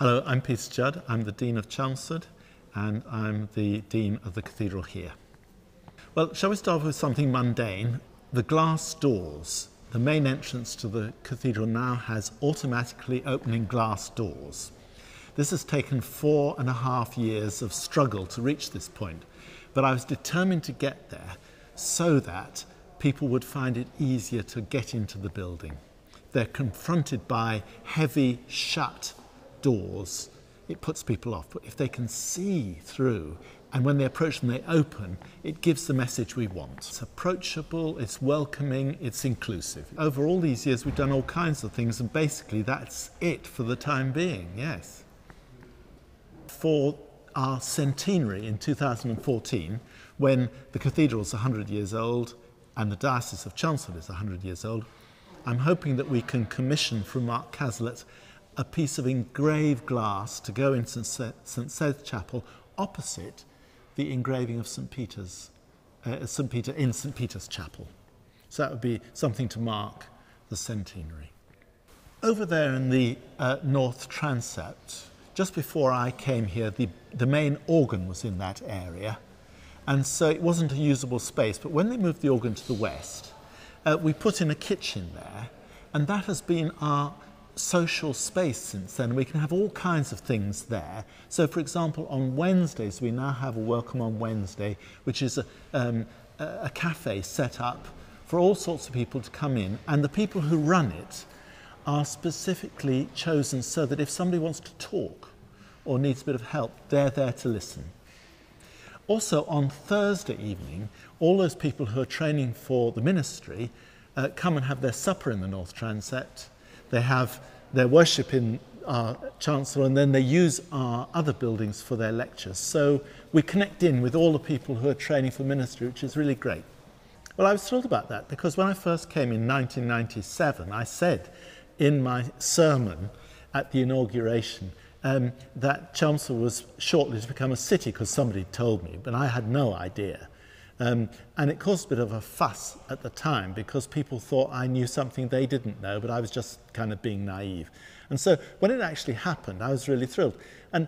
Hello, I'm Peter Judd. I'm the Dean of Chelmsford and I'm the Dean of the Cathedral here. Well, shall we start with something mundane? The glass doors. The main entrance to the cathedral now has automatically opening glass doors. This has taken 4.5 years of struggle to reach this point, but I was determined to get there so that people would find it easier to get into the building. They're confronted by heavy, shut doors. It puts people off, but if they can see through and when they approach them they open, it gives the message we want. It's approachable, it's welcoming, it's inclusive. Over all these years we've done all kinds of things and basically that's it for the time being, yes. For our centenary in 2014, when the cathedral's 100 years old and the Diocese of Chelmsford is 100 years old, I'm hoping that we can commission from Mark Cazalet a piece of engraved glass to go in St. Seth Chapel opposite the engraving of St. Peter in St. Peter's Chapel. So that would be something to mark the centenary. Over there in the North Transept, just before I came here, the main organ was in that area, and so it wasn't a usable space. But when they moved the organ to the west, we put in a kitchen there, and that has been our social space since then. We can have all kinds of things there. So, for example, on Wednesdays, we now have a Welcome on Wednesday, which is a cafe set up for all sorts of people to come in, and the people who run it are specifically chosen so that if somebody wants to talk or needs a bit of help, they're there to listen. Also, on Thursday evening, all those people who are training for the ministry come and have their supper in the North Transept. They have their worship in our chancel and then they use our other buildings for their lectures. So we connect in with all the people who are training for ministry, which is really great. Well, I was thrilled about that because when I first came in 1997, I said in my sermon at the inauguration that Chelmsford was shortly to become a city because somebody told me, but I had no idea. And it caused a bit of a fuss at the time because people thought I knew something they didn't know, but I was just kind of being naive. And so when it actually happened, I was really thrilled. And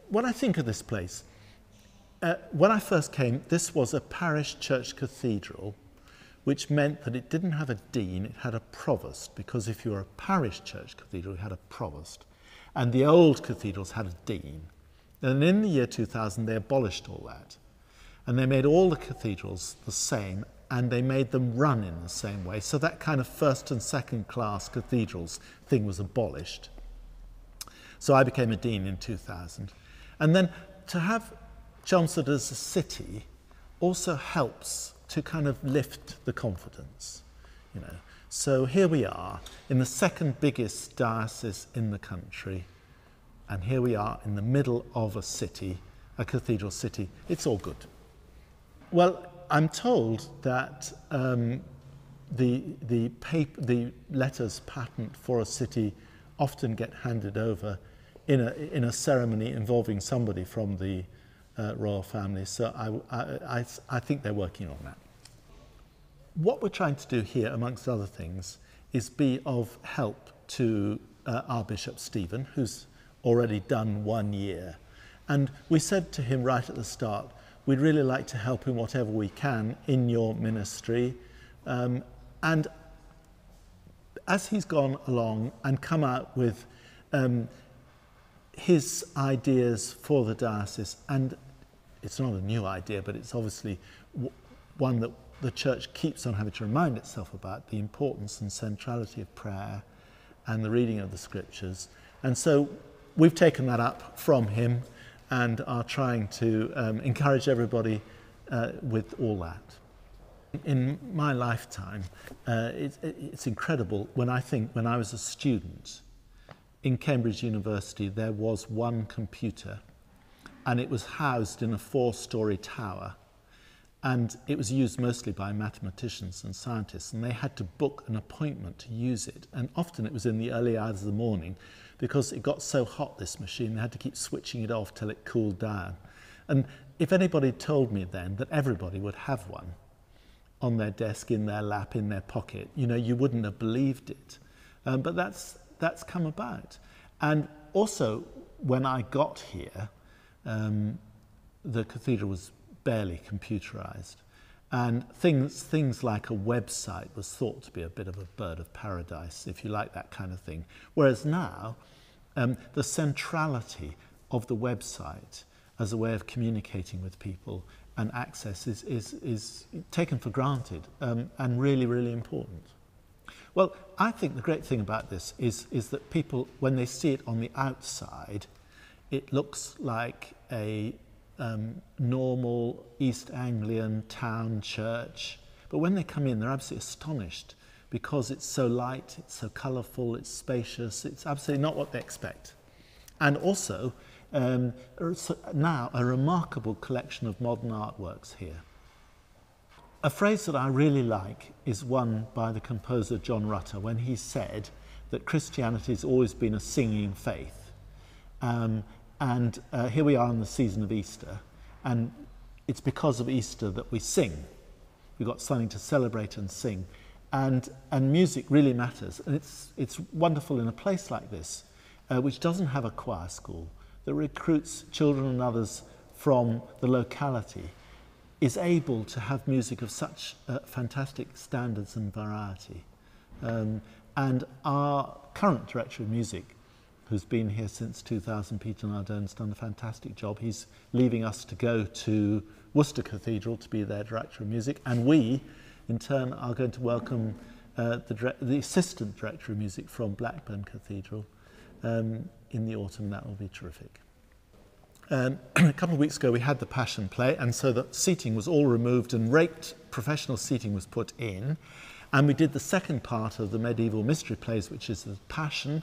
what I think of this place, when I first came, this was a parish church cathedral, which meant that it didn't have a dean, it had a provost, because if you were a parish church cathedral, you had a provost. And the old cathedrals had a dean. And in the year 2000, they abolished all that. And they made all the cathedrals the same, and they made them run in the same way. So that kind of first and second class cathedrals thing was abolished. So I became a dean in 2000. And then to have Chelmsford as a city also helps to kind of lift the confidence, you know. So here we are in the second biggest diocese in the country, and here we are in the middle of a city, a cathedral city. It's all good. Well, I'm told that the letters patent for a city often get handed over in a ceremony involving somebody from the royal family. So I think they're working on that. What we're trying to do here, amongst other things, is be of help to our Bishop Stephen, who's already done 1 year. And we said to him right at the start, we'd really like to help in whatever we can in your ministry. And as he's gone along and come out with his ideas for the diocese, and it's not a new idea, but it's obviously one that the church keeps on having to remind itself about, the importance and centrality of prayer and the reading of the scriptures. And so we've taken that up from him and are trying to encourage everybody with all that. In my lifetime, it's incredible when I think when I was a student in Cambridge University, there was one computer and it was housed in a 4-story tower, and it was used mostly by mathematicians and scientists, and they had to book an appointment to use it, and often it was in the early hours of the morning because it got so hot, this machine, they had to keep switching it off till it cooled down. And if anybody told me then that everybody would have one on their desk, in their lap, in their pocket, you know, you wouldn't have believed it. But that's come about. And also, when I got here, the cathedral was barely computerized. And things like a website was thought to be a bit of a bird of paradise, if you like that kind of thing. Whereas now, the centrality of the website as a way of communicating with people and access is taken for granted and really, really important. Well, I think the great thing about this is that people, when they see it on the outside, it looks like a normal East Anglian town church. But when they come in, they're absolutely astonished because it's so light, it's so colourful, it's spacious, it's absolutely not what they expect. And also, now a remarkable collection of modern artworks here. A phrase that I really like is one by the composer John Rutter when he said that Christianity has always been a singing faith. And here we are in the season of Easter, and it's because of Easter that we sing. We've got something to celebrate and sing. And music really matters. And it's wonderful in a place like this, which doesn't have a choir school, that recruits children and others from the locality, is able to have music of such fantastic standards and variety. And our current director of music, who's been here since 2000, Peter Nardone, has done a fantastic job. He's leaving us to go to Worcester Cathedral to be their director of music, and we, in turn, are going to welcome the assistant director of music from Blackburn Cathedral in the autumn. That will be terrific. A couple of weeks ago we had the Passion play, and so the seating was all removed and raked professional seating was put in, and we did the second part of the medieval mystery plays, which is the Passion,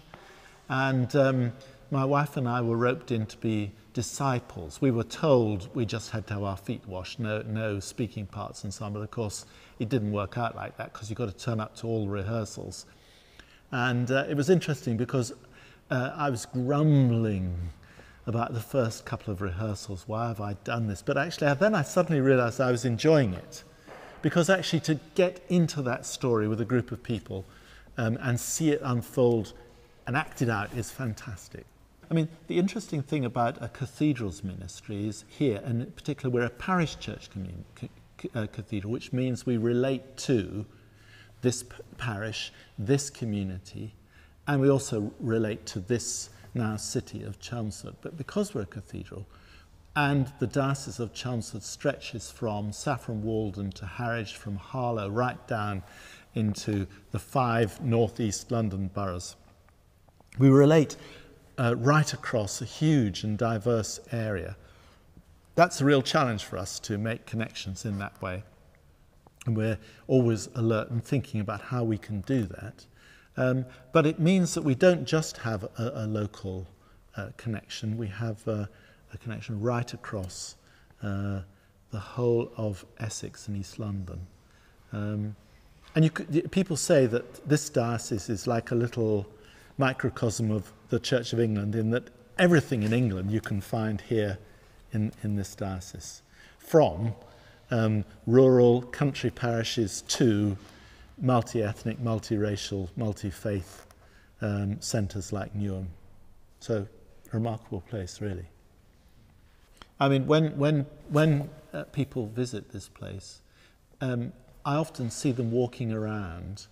and my wife and I were roped in to be disciples. We were told we just had to have our feet washed, no speaking parts and so on, but of course it didn't work out like that because you've got to turn up to all the rehearsals. And it was interesting because I was grumbling about the first couple of rehearsals. Why have I done this? But actually then I suddenly realised I was enjoying it, because actually to get into that story with a group of people and see it unfold and acted out is fantastic. I mean, the interesting thing about a cathedral's ministry is here, and in particular we're a parish church cathedral, which means we relate to this parish, this community, and we also relate to this now city of Chelmsford. But because we're a cathedral, and the diocese of Chelmsford stretches from Saffron Walden to Harwich, from Harlow right down into the 5 northeast London boroughs, we relate right across a huge and diverse area. That's a real challenge for us to make connections in that way. And we're always alert and thinking about how we can do that. But it means that we don't just have a local connection, we have a connection right across the whole of Essex and East London. And people say that this diocese is like a little microcosm of the Church of England, in that everything in England you can find here in this diocese, from rural country parishes to multi-ethnic, multiracial, multi-faith centres like Newham. So, a remarkable place, really. I mean, when people visit this place, I often see them walking around,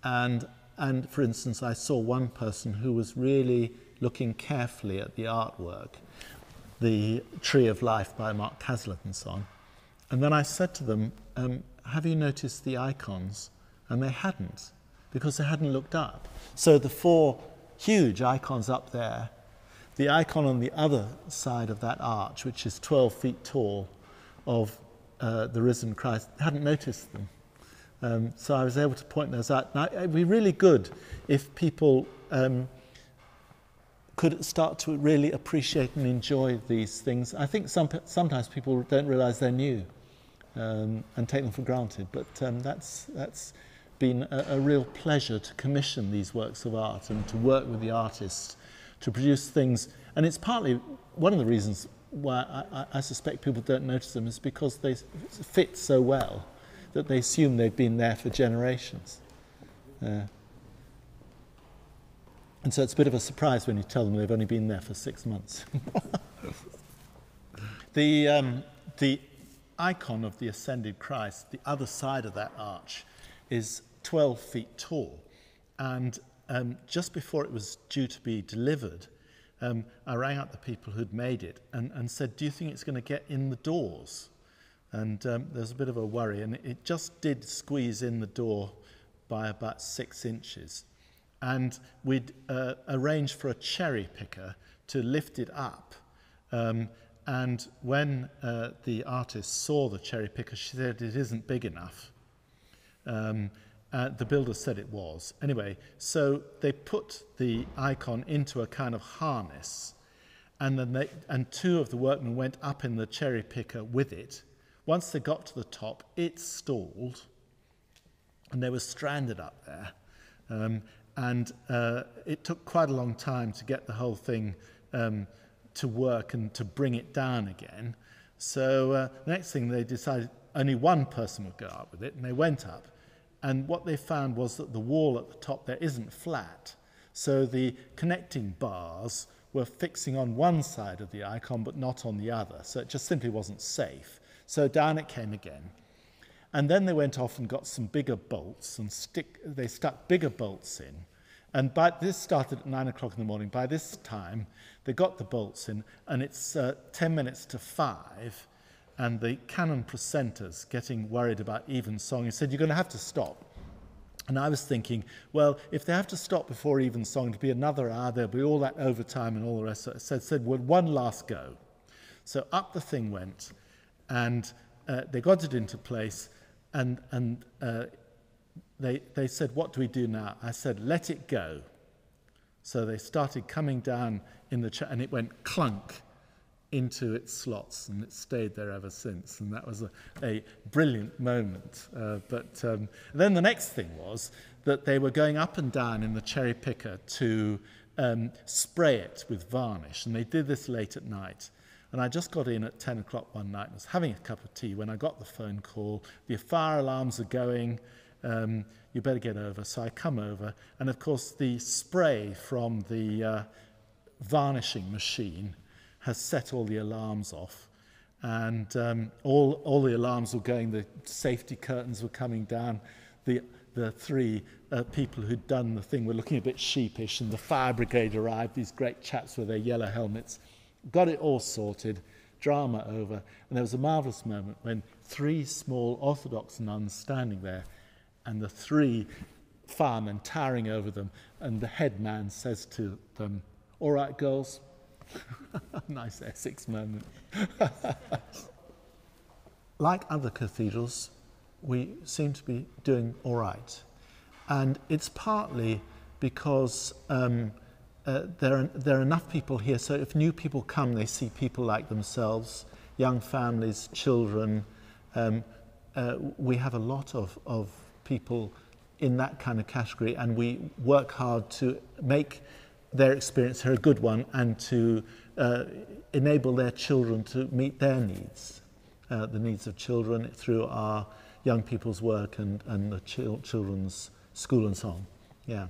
and for instance, I saw one person who was really looking carefully at the artwork, the Tree of Life by Mark Caslett and so on. And then I said to them, have you noticed the icons? And they hadn't, because they hadn't looked up. So the 4 huge icons up there, the icon on the other side of that arch, which is 12 feet tall, of the risen Christ, hadn't noticed them. So I was able to point those out. Now, it'd be really good if people could start to really appreciate and enjoy these things. I think sometimes people don't realise they're new and take them for granted, but that's been a real pleasure to commission these works of art and to work with the artists to produce things. And it's partly one of the reasons why I suspect people don't notice them is because they fit so well that they assume they've been there for generations. And And so it's a bit of a surprise when you tell them they've only been there for 6 months. The icon of the ascended Christ, the other side of that arch, is 12 feet tall. And just before it was due to be delivered, I rang up the people who'd made it and said, do you think it's going to get in the doors? And there's a bit of a worry, and it just did squeeze in the door by about 6 inches. And we'd arranged for a cherry picker to lift it up. And when the artist saw the cherry picker, she said it isn't big enough. The builder said it was. Anyway, so they put the icon into a kind of harness, and then 2 of the workmen went up in the cherry picker with it. Once they got to the top, it stalled, and they were stranded up there. And it took quite a long time to get the whole thing to work and to bring it down again. So the next thing they decided only one person would go up with it, and they went up. And what they found was that the wall at the top there isn't flat. So the connecting bars were fixing on one side of the icon but not on the other. So it just simply wasn't safe. So down it came again. And then they went off and got some bigger bolts and they stuck bigger bolts in. And this started at 9 o'clock in the morning. By this time, they got the bolts in, and it's 10 minutes to 5, and the canon precentor's getting worried about evensong. He said, you're going to have to stop. And I was thinking, well, if they have to stop before evensong, it'll be another hour, there'll be all that overtime and all the rest of it. So I said, well, one last go. So up the thing went, and they got it into place, and they said, what do we do now? I said, let it go. So they started coming down in the and it went clunk into its slots, and it stayed there ever since. And that was a brilliant moment. But then the next thing was that they were going up and down in the cherry picker to spray it with varnish. And they did this late at night. And I just got in at 10 o'clock one night and was having a cup of tea when I got the phone call. The fire alarms are going. You better get over. So I come over. And, of course, the spray from the varnishing machine has set all the alarms off. And all the alarms were going. The safety curtains were coming down. The 3 people who'd done the thing were looking a bit sheepish. And the fire brigade arrived, these great chaps with their yellow helmets. Got it all sorted, drama over, and there was a marvellous moment when 3 small Orthodox nuns standing there, and the 3 firemen towering over them, and the head man says to them, all right, girls. Nice Essex moment. Like other cathedrals, we seem to be doing all right. And it's partly because there are enough people here, so if new people come, they see people like themselves, young families, children. We have a lot of people in that kind of category, and we work hard to make their experience here a good one and to enable their children to meet their needs, the needs of children through our young people's work and the children's school and so on. Yeah.